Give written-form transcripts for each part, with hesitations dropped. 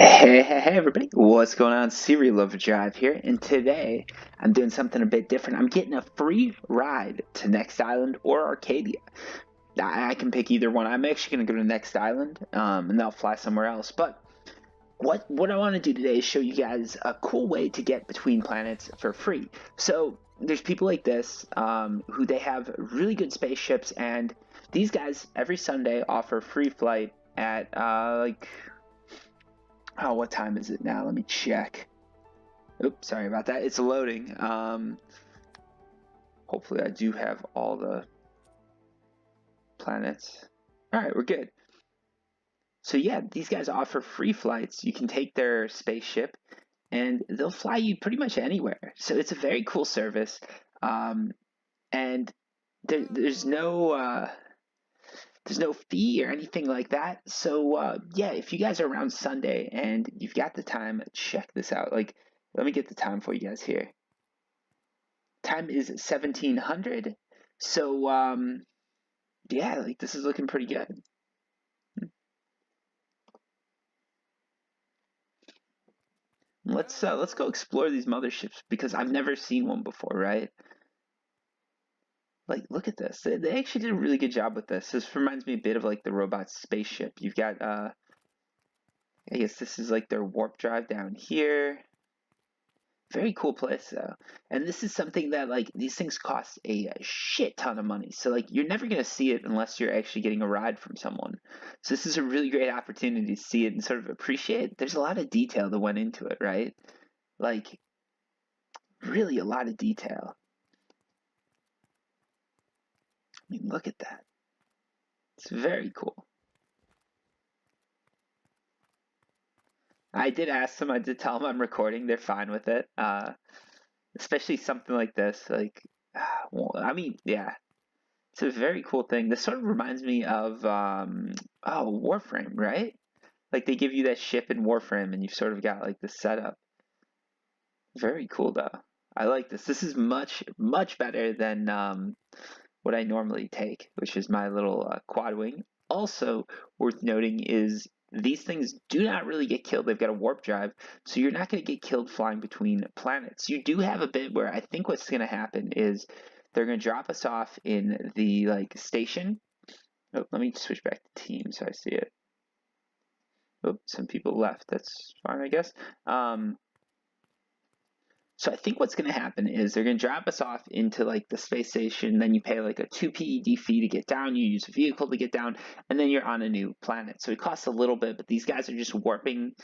Hey everybody, what's going on? Serial Overdrive here, and today I'm doing something a bit different. I'm getting a free ride to Next Island or Arcadia. I can pick either one. I'm actually going to go to Next Island, and then I'll fly somewhere else. But what I want to do today is show you guys a cool way to get between planets for free. So there's people like this who they have really good spaceships, and these guys every Sunday offer free flight at oh, what time is it now? Let me check. Oops, sorry about that. It's loading. Hopefully I do have all the planets. All right, we're good. So yeah, these guys offer free flights. You can take their spaceship and they'll fly you pretty much anywhere. So it's a very cool service. And there's no fee or anything like that. So yeah, if you guys are around Sunday and you've got the time, check this out. Like, let me get the time for you guys here. Time is 1700. So yeah, like this is looking pretty good. Let's go explore these motherships because I've never seen one before, right? Like, look at this. They actually did a really good job with this. This reminds me a bit of like the robot spaceship. You've got I guess this is like their warp drive down here. Very cool place though. And this is something that like these things cost a shit ton of money. So like you're never gonna see it unless you're actually getting a ride from someone. So this is a really great opportunity to see it and sort of appreciate. There's a lot of detail that went into it, right? Like really a lot of detail. I mean, look at that. It's very cool. I did ask them, I did tell them I'm recording. They're fine with it. Especially something like this. Like, well, I mean, yeah, it's a very cool thing. This sort of reminds me of oh, Warframe, right? Like they give you that ship in Warframe and you've sort of got like the setup. Very cool though. I like this. This is much better than what I normally take, which is my little quad wing. Also worth noting is these things do not really get killed. They've got a warp drive, so you're not going to get killed flying between planets. You do have a bit where I think what's going to happen is they're going to drop us off in the like station. Oh, let me switch back to team so I see it. Oh, some people left. That's fine, I guess. So I think what's going to happen is they're going to drop us off into like the space station. Then you pay like a 2 PED fee to get down. You use a vehicle to get down, and then you're on a new planet. So it costs a little bit, but these guys are just warping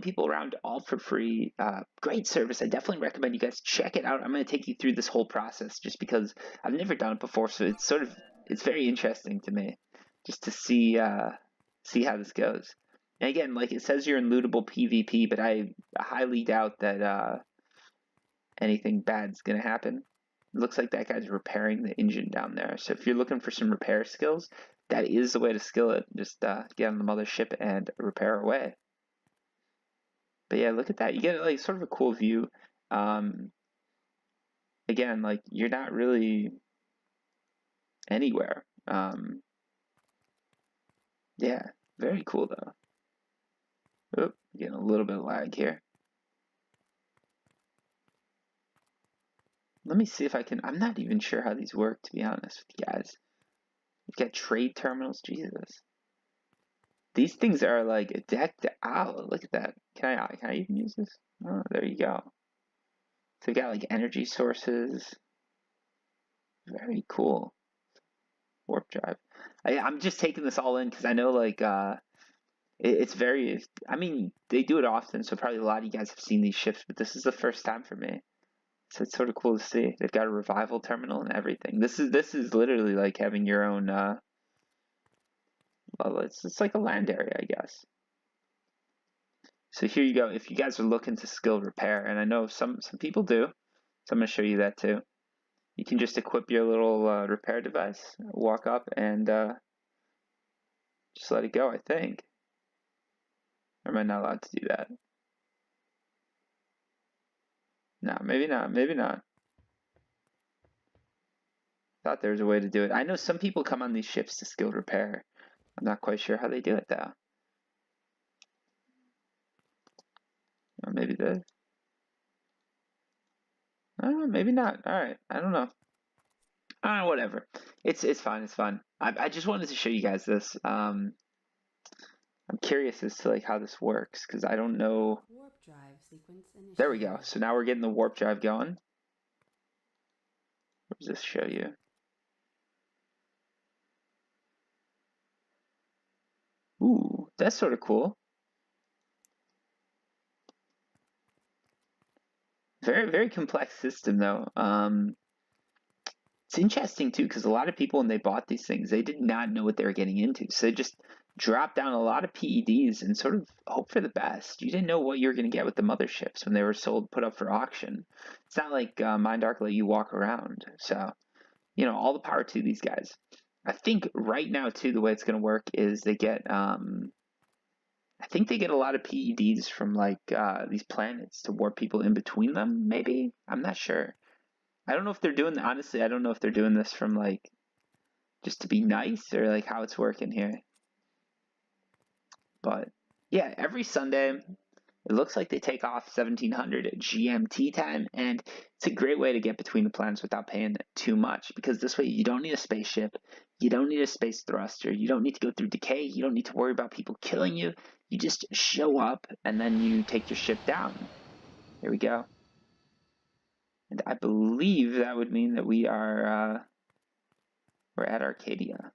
people around all for free. Great service. I definitely recommend you guys check it out. I'm going to take you through this whole process just because I've never done it before. So it's very interesting to me just to see how this goes. And again, like it says you're in lootable PvP, but I highly doubt that anything bad's gonna happen. It looks like that guy's repairing the engine down there. So if you're looking for some repair skills, that is the way to skill it. Just get on the mothership and repair away. But yeah, look at that. You get like sort of a cool view. Um, Again, like you're not really anywhere. Yeah, very cool though. Oop, getting a little bit of lag here. Let me see if I can. I'm not even sure how these work, to be honest with you guys. You've got trade terminals, Jesus. These things are like decked out. Look at that. Can I even use this? Oh, there you go. So we got like energy sources. Very cool. Warp drive. I'm just taking this all in because I know like it's very. I mean, they do it often, so probably a lot of you guys have seen these ships, but this is the first time for me. So it's sort of cool to see. They've got a revival terminal and everything. This is literally like having your own. Well, it's like a land area, I guess. So here you go. If you guys are looking to skill repair, and I know some people do, so I'm going to show you that too. You can just equip your little repair device, walk up, and just let it go, I think. Or am I not allowed to do that? No, maybe not. Maybe not. Thought there was a way to do it. I know some people come on these ships to skill repair. I'm not quite sure how they do it though. Or maybe this. Maybe not. All right, I don't know. Whatever. It's fine. It's fine. I just wanted to show you guys this. I'm curious as to like how this works because I don't know. Warp drive sequence initiated. There we go. So now we're getting the warp drive going. What does this show you? Ooh, that's sort of cool. Very, very complex system though. It's interesting too because a lot of people when they bought these things, they did not know what they were getting into. So they just dropped down a lot of PEDs and sort of hope for the best. You didn't know what you were going to get with the motherships when they were sold, put up for auction. It's not like Mind Arc let you walk around. So, you know, all the power to these guys. I think right now too, the way it's going to work is they get, I think they get a lot of PEDs from like these planets to warp people in between them. Maybe I'm not sure. I don't know if they're doing, honestly, I don't know if they're doing this from like just to be nice or like how it's working here. But yeah, every Sunday, it looks like they take off 1700 GMT time, and it's a great way to get between the planets without paying too much because this way you don't need a spaceship, you don't need a space thruster, you don't need to go through decay, you don't need to worry about people killing you. You just show up and then you take your ship down. Here we go. And I believe that would mean that we're at Arcadia.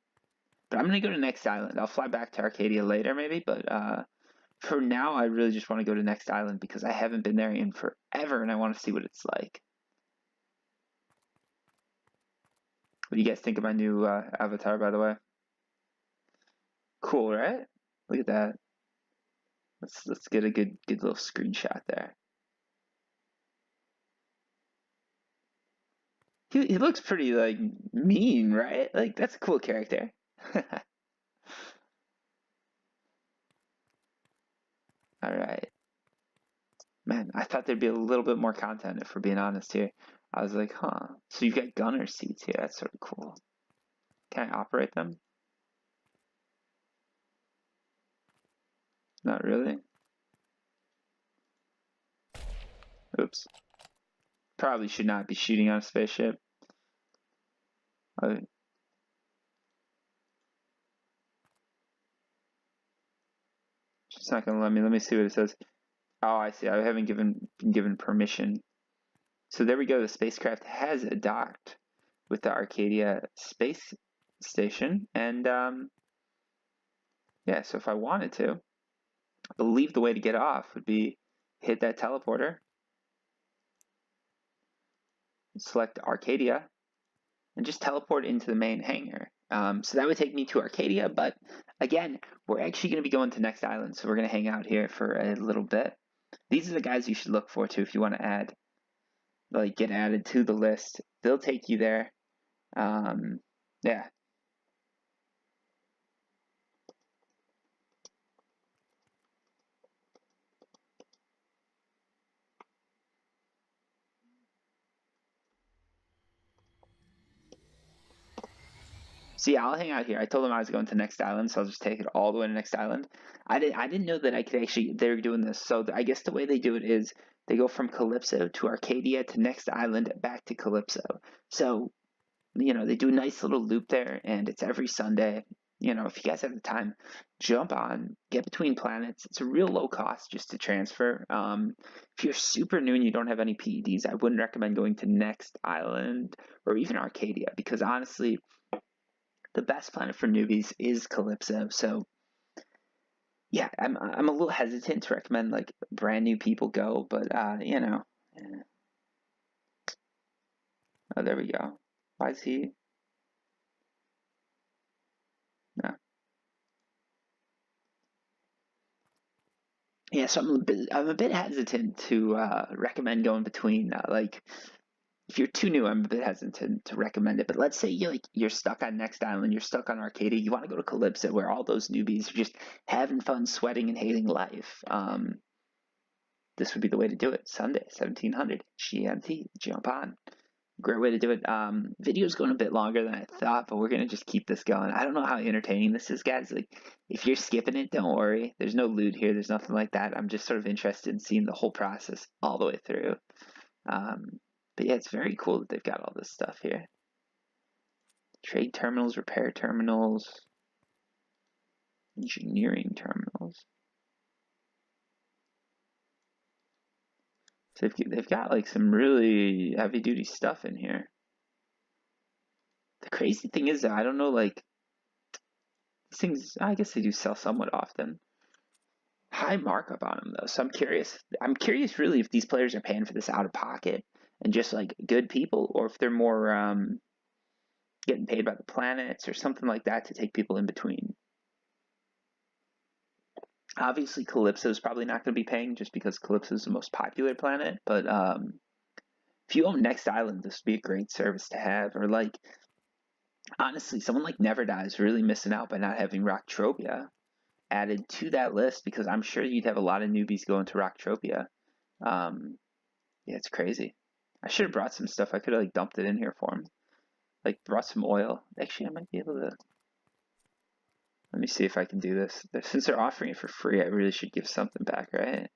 But I'm gonna go to Next Island. I'll fly back to Arcadia later maybe, but for now I really just want to go to Next Island because I haven't been there in forever and I want to see what it's like. What do you guys think of my new avatar, by the way? Cool, right? Look at that. Let's get a good little screenshot there. He looks pretty like mean, right? Like that's a cool character. All right. Man, I thought there'd be a little bit more content if we're being honest here. I was like, huh. So you've got gunner seats here. That's sort of cool. Can I operate them? Not really. Oops. Probably should not be shooting on a spaceship. She's not gonna let me. Let me see what it says. Oh, I see. I haven't been given permission. So there we go. The spacecraft has docked with the Arcadia space station, and yeah. So if I wanted to, I believe the way to get off would be hit that teleporter, select Arcadia, and just teleport into the main hangar. So that would take me to Arcadia, but again, we're actually going to be going to Next Island, so we're going to hang out here for a little bit. These are the guys you should look for too if you want to add, like get added to the list. They'll take you there. Yeah. So yeah, I'll hang out here. I told them I was going to Next Island, so I'll just take it all the way to Next Island. I didn't know that I could actually, they're doing this. So I guess the way they do it is they go from Calypso to Arcadia to Next Island back to Calypso. So, you know, they do a nice little loop there, and it's every Sunday. You know, if you guys have the time, jump on, get between planets. It's a real low cost just to transfer. If you're super new and you don't have any PEDs, I wouldn't recommend going to Next Island or even Arcadia because honestly, the best planet for newbies is Calypso. So yeah, I'm a little hesitant to recommend like brand new people go, but you know. Yeah. Oh, there we go. Why is he? No. Yeah, so I'm a bit hesitant to recommend going between like if you're too new, I'm a bit hesitant to recommend it. But let's say you're stuck on Next Island, you're stuck on Arcadia, you want to go to Calypso where all those newbies are just having fun, sweating, and hating life. This would be the way to do it. Sunday, 1700 GMT, jump on. Great way to do it. Video's going a bit longer than I thought, but we're gonna just keep this going. I don't know how entertaining this is, guys. Like, if you're skipping it, don't worry. There's no loot here. There's nothing like that. I'm just sort of interested in seeing the whole process all the way through. But yeah, it's very cool that they've got all this stuff here. Trade terminals, repair terminals, engineering terminals. So they've got like some really heavy duty stuff in here. The crazy thing is, I don't know, like, these things, I guess they do sell somewhat often. High markup on them though, so I'm curious. I'm curious really if these players are paying for this out of pocket and just like good people, or if they're more getting paid by the planets or something like that to take people in between. Obviously, Calypso is probably not going to be paying just because Calypso is the most popular planet, but if you own Next Island, this would be a great service to have. Or like, honestly, someone like Never Die is really missing out by not having Rocktropia added to that list, because I'm sure you'd have a lot of newbies going to Rocktropia. Yeah, it's crazy. I should have brought some stuff. I could have like dumped it in here for him. Like brought some oil. Actually, I might be able to. Let me see if I can do this. Since they're offering it for free, I really should give something back, right?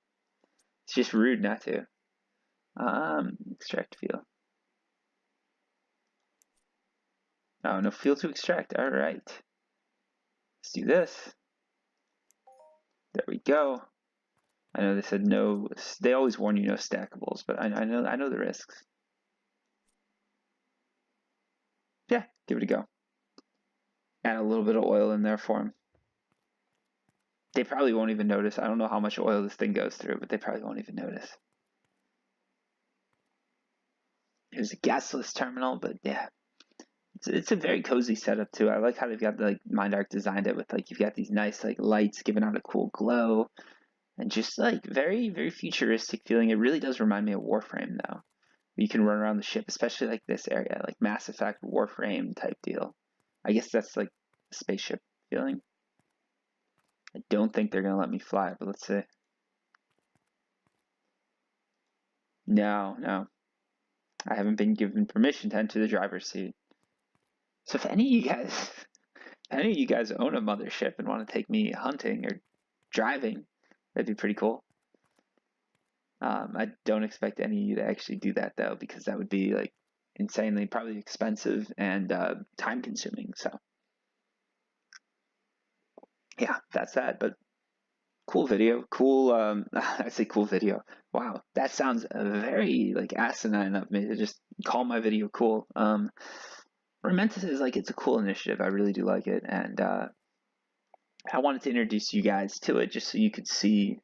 It's just rude not to. Extract fuel. Oh, no fuel to extract. All right. Let's do this. There we go. I know they said no. They always warn you no stackables, but I know the risks. Yeah, give it a go. Add a little bit of oil in there for them. They probably won't even notice. I don't know how much oil this thing goes through, but they probably won't even notice. Here's a gasless terminal, but yeah, it's a very cozy setup too. I like how they've got like MindArc designed it with like you've got these nice like lights giving out a cool glow, and just like very very futuristic feeling. It really does remind me of Warframe though. You can run around the ship, especially like this area, like Mass Effect Warframe type deal. I guess that's like a spaceship feeling. I don't think they're gonna let me fly, but let's see. No. I haven't been given permission to enter the driver's seat. So if any of you guys own a mothership and want to take me hunting or driving, that'd be pretty cool. I don't expect any of you to actually do that though, because that would be like insanely probably expensive and time consuming. So yeah, that's that. But cool video, cool. I say cool video. Wow, that sounds very like asinine of me to just call my video cool. What I meant to say is like it's a cool initiative. I really do like it, and I wanted to introduce you guys to it just so you could see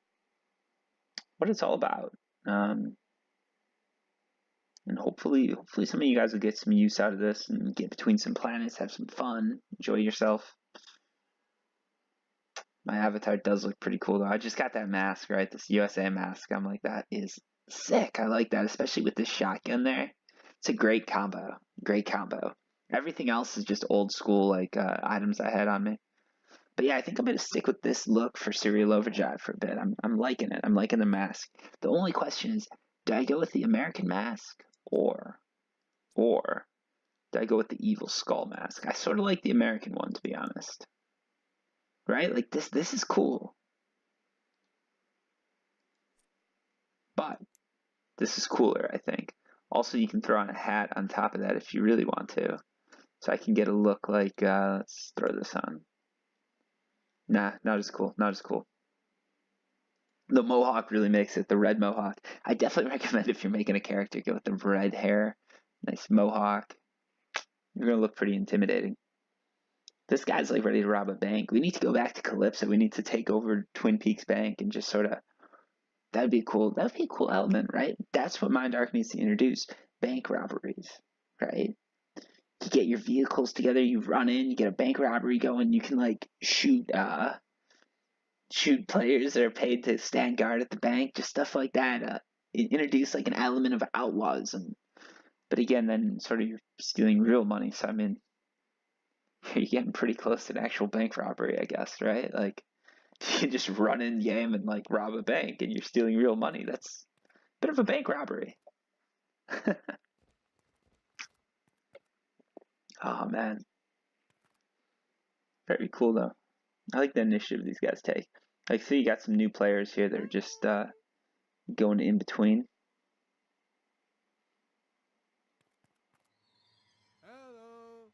what it's all about. And hopefully some of you guys will get some use out of this and get between some planets, have some fun, enjoy yourself. My avatar does look pretty cool though. I just got that mask, right? This USA mask. I'm like, that is sick. I like that, especially with this shotgun there. It's a great combo. Great combo. Everything else is just old school like items I had on me. But yeah, I think I'm gonna stick with this look for Serial Overdrive for a bit. I'm liking it. I'm liking the mask. The only question is, do I go with the American mask or do I go with the Evil Skull mask? I sort of like the American one, to be honest. Right? Like this is cool. But this is cooler, I think. Also, you can throw on a hat on top of that if you really want to. So I can get a look like, let's throw this on. Nah, not as cool, not as cool. The mohawk really makes it, the red mohawk. I definitely recommend if you're making a character, go with the red hair, nice mohawk. You're gonna look pretty intimidating. This guy's like ready to rob a bank. We need to go back to Calypso. We need to take over Twin Peaks Bank and just sort of, that'd be a cool element, right? That's what MindArc needs to introduce. Bank robberies, right? You get your vehicles together, you run in, you get a bank robbery going, you can like shoot players that are paid to stand guard at the bank, just stuff like that. Introduce like an element of outlawism. But again, then sort of you're stealing real money. So I mean, you're getting pretty close to an actual bank robbery, I guess, right? Like you can just run in game and like rob a bank and you're stealing real money. That's a bit of a bank robbery. Oh man, very cool though. I like the initiative these guys take. Like, see, you got some new players here that are just going in between. Hello.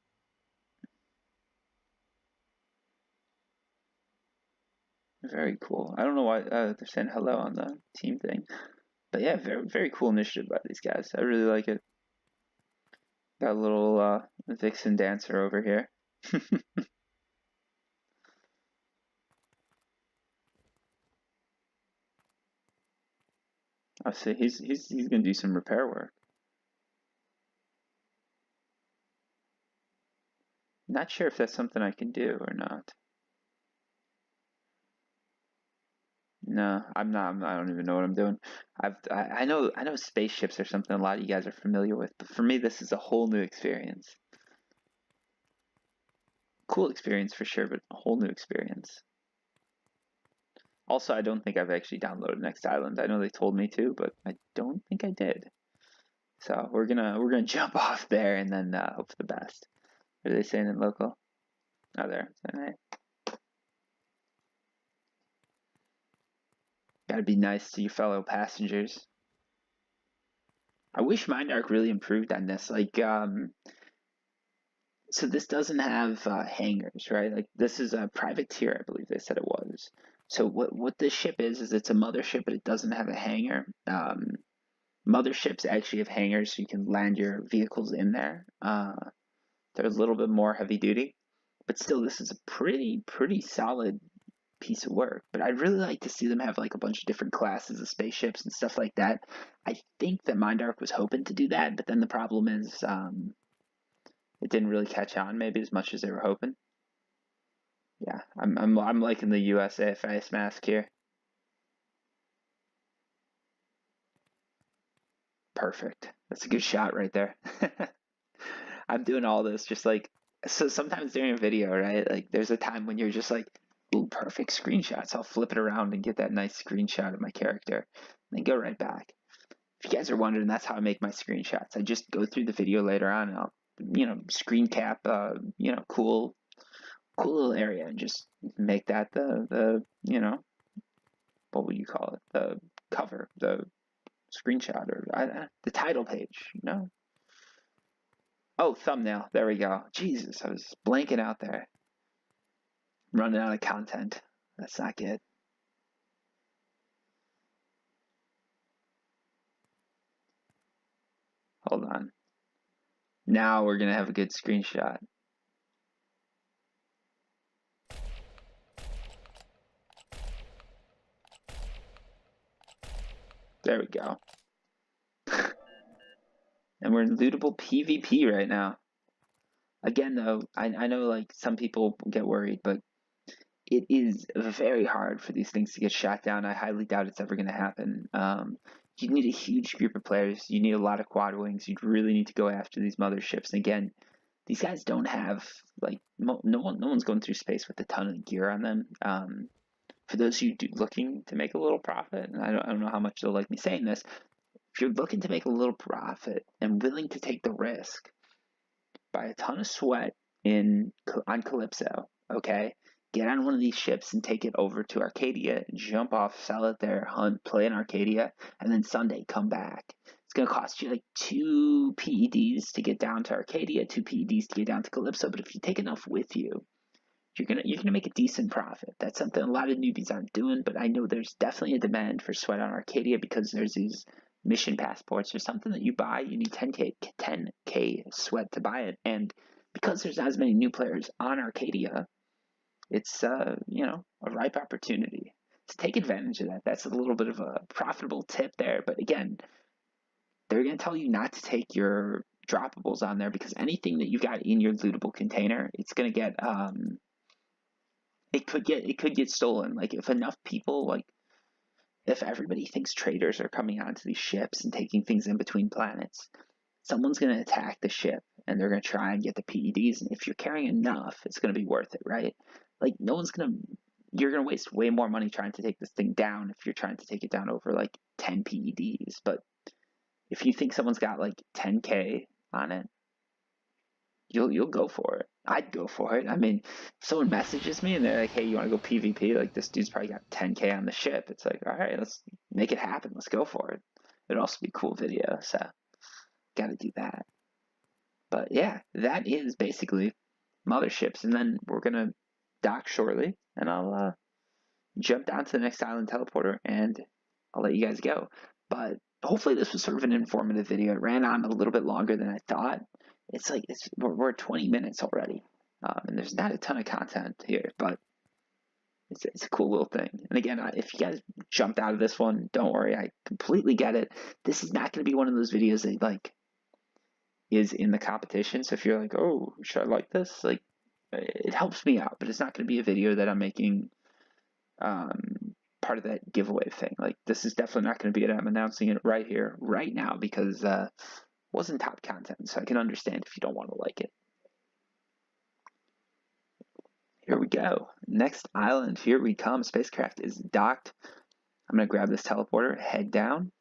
Very cool. I don't know why they're saying hello on the team thing, but yeah, very very cool initiative by these guys. I really like it. Got a little vixen dancer over here. I see he's gonna do some repair work. Not sure if that's something I can do or not. No, I'm not. I don't even know what I'm doing. I know spaceships are something a lot of you guys are familiar with, but for me this is a whole new experience. Cool experience for sure, but a whole new experience. Also, I don't think I've actually downloaded Next Island. I know they told me to, but I don't think I did. So we're gonna jump off there and then hope for the best. What are they saying in local? Oh, there. Saying, hey, gotta be nice to your fellow passengers. I wish Mindark really improved on this. Like, so this doesn't have hangars, right? Like, this is a privateer, I believe they said it was. So what this ship is it's a mothership, but it doesn't have a hangar. Motherships actually have hangars, so you can land your vehicles in there. They're a little bit more heavy duty, but still, this is a pretty solid piece of work. But I'd really like to see them have like a bunch of different classes of spaceships and stuff like that. I think that Mindark was hoping to do that, but then the problem is it didn't really catch on maybe as much as they were hoping. Yeah, I'm liking the USA face mask here. Perfect. That's a good shot right there. I'm doing all this just like so sometimes during a video, right? Like there's a time when you're just like, ooh, perfect screenshots. I'll flip it around and get that nice screenshot of my character and then go right back. If you guys are wondering, that's how I make my screenshots. I just go through the video later on and I'll, screen cap, cool little area and just make that what would you call it? The cover, the screenshot, or the title page, Oh, thumbnail. There we go. Jesus, I was blanking out there. I'm running out of content. That's not good. Hold on. Now we're going to have a good screenshot. There we go. And we're in lootable PvP right now. Again, though, I know like some people get worried, but it is very hard for these things to get shot down. I highly doubt it's ever going to happen. You need a huge group of players. You need a lot of quad wings. You really need to go after these motherships. And again, these guys don't have like no one's going through space with a ton of gear on them. For those of you looking to make a little profit, and I don't know how much they'll like me saying this, if you're looking to make a little profit and willing to take the risk, buy a ton of sweat on Calypso, okay? Get on one of these ships and take it over to Arcadia, jump off, sell it there, hunt, play in Arcadia, and then Sunday come back. It's gonna cost you like 2 PEDs to get down to Arcadia, 2 PEDs to get down to Calypso, but if you take enough with you, you're gonna make a decent profit. That's something a lot of newbies aren't doing, but I know there's definitely a demand for sweat on Arcadia because there's these mission passports or something that you buy. You need 10k sweat to buy it, and because there's not as many new players on Arcadia, it's a ripe opportunity. So take advantage of that. That's a little bit of a profitable tip there, but again, they're going to tell you not to take your droppables on there because anything that you got in your lootable container, it's going to get it could get stolen. Like if enough people if everybody thinks traders are coming onto these ships and taking things in between planets, someone's going to attack the ship and they're going to try and get the PEDs. And if you're carrying enough, it's going to be worth it, right? Like you're going to waste way more money trying to take this thing down if you're trying to take it down over like 10 PEDs. But if you think someone's got like 10k on it, you'll go for it. I'd go for it. I mean, if someone messages me and they're like, "Hey, you want to go PvP?" Like this dude's probably got 10K on the ship. It's like, all right, let's make it happen. Let's go for it. It'd also be a cool video, so got to do that. But yeah, that is basically Motherships, and then we're gonna dock shortly, and I'll jump down to the next island teleporter, and I'll let you guys go. But hopefully this was sort of an informative video. It ran on a little bit longer than I thought. It's like we're 20 minutes already, and there's not a ton of content here, but it's a cool little thing. And again, if you guys jumped out of this one, don't worry, I completely get it. This is not going to be one of those videos that like is in the competition. So if you're like, oh, should I like this? Like, it helps me out, but it's not going to be a video that I'm making part of that giveaway thing. Like, this is definitely not going to be it. I'm announcing it right here, right now, because it wasn't top content, so I can understand if you don't want to like it. Here we go. Next island. Here we come. Spacecraft is docked. I'm going to grab this teleporter, head down,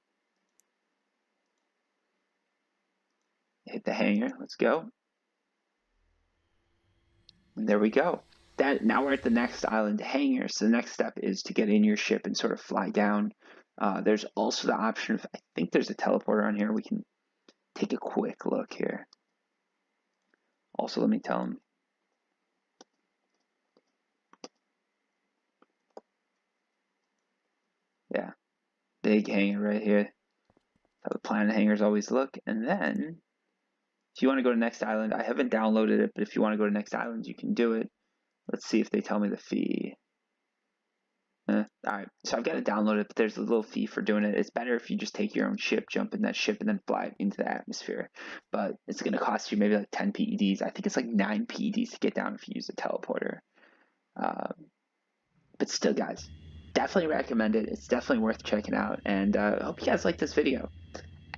hit the hangar. Let's go. And there we go. Now we're at the next island hangar. So the next step is to get in your ship and sort of fly down. There's also the option of, I think there's a teleporter on here. We can take a quick look here. Also, let me tell them. Yeah, big hangar right here. How the planet hangars always look. And then, if you want to go to next island, I haven't downloaded it, but if you want to go to next island, you can do it. Let's see if they tell me the fee. Alright, so I've got to download it, but there's a little fee for doing it. It's better if you just take your own ship, jump in that ship, and then fly it into the atmosphere. But it's going to cost you maybe like 10 PEDs. I think it's like 9 PEDs to get down if you use a teleporter. But still, guys, definitely recommend it. It's definitely worth checking out. And I hope you guys like this video.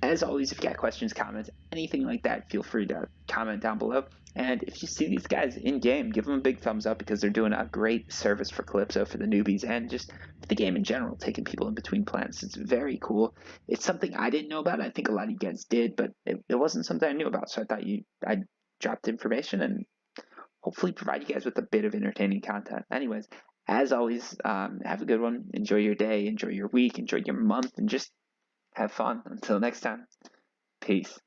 As always, if you got questions, comments, anything like that, feel free to comment down below. And if you see these guys in game, give them a big thumbs up because they're doing a great service for Calypso, for the newbies, and just for the game in general, taking people in between planets. It's very cool. It's something I didn't know about. I think a lot of you guys did, but it wasn't something I knew about. So I thought I'd drop information and hopefully provide you guys with a bit of entertaining content. Anyways, as always, have a good one. Enjoy your day, enjoy your week, enjoy your month, and just have fun. Until next time, peace.